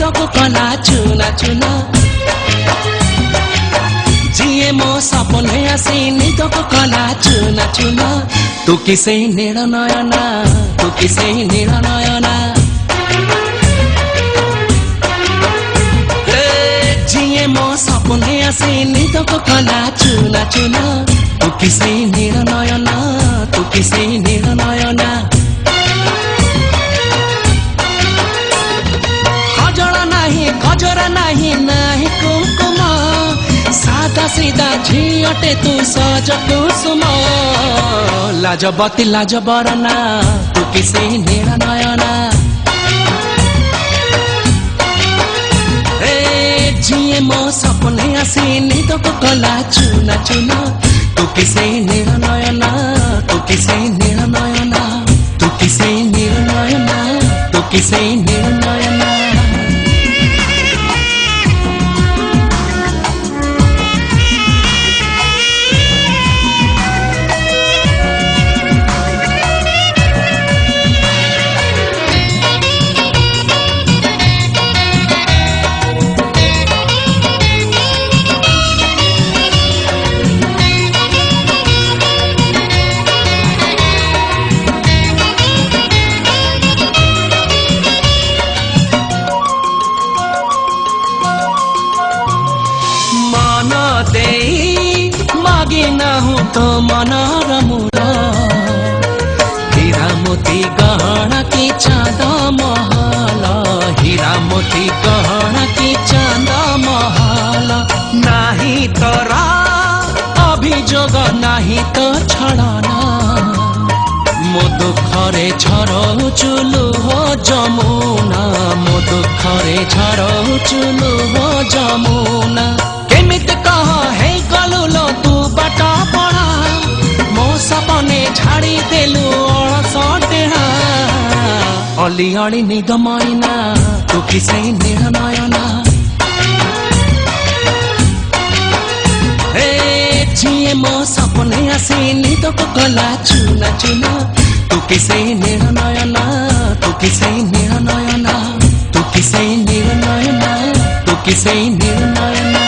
निदको कला चुना चुना जिए मो सपने आसी निदको कला चुना चुना तू किसे नील नयना तू किसे नील नयना जिए मो सपने आसी निदको कला चुना चुना तू किसे नील नयना तू किसे नील नयना गजरा नहीं नहीं कुमकुम सादा सीधा झियटे तू सज कुसुम लाजबती लाजबरना तू किसे नील नयना जिए मो सपने आसी निदको कला चुना चुना तू किसे नील नयना तू किसे नील नयना तू किसे नील नयना तू किसे नील नयना मागिना हूँ तो मनर मूल हीरा मोती गहना की चांद महल हीरा मोती गहना की चांद महल नहीं तोरा अभियोग नहीं तो छड़ना मो दुखरे झरौचु लुह जमुना मो दुखरे झरौचु लुह जमुना केमित कह हे गलुलो तू बाट पड़ा मो सपने झाड़ी देलु अलस टेढ़ा अली अली निद मैना तू किसे नील नयना जिए मो सपने आसी निदको कला चुना चुना तू किसे नील नयना तू किसे नील नयना तू किसे नील नयना तू किसे नील नयना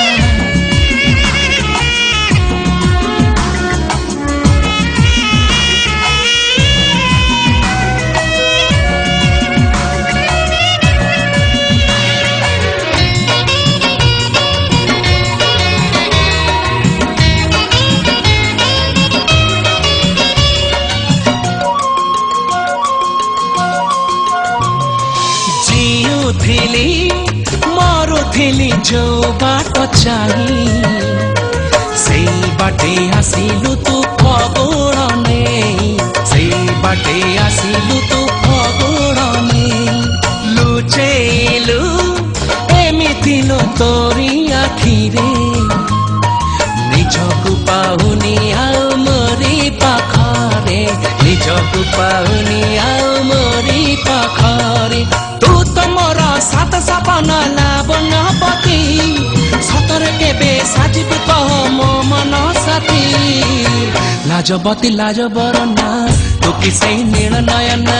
मरुथिली जो बाट चाही से बाटे आसिलु तू फगुड़ने से बाटे आसिलु तू फगुड़ने लुचेलु एमिति लो तोरी आखिरे निजकु पाहुनी आउ मोरी पाखरे निजकु पाहुनी आउ मोरी पाखरे तू तो मोर सात सपना लावन पति सतरे केबे साजिब कह मो मन साथी लाजबती लाजबरना तू किसे नील नयना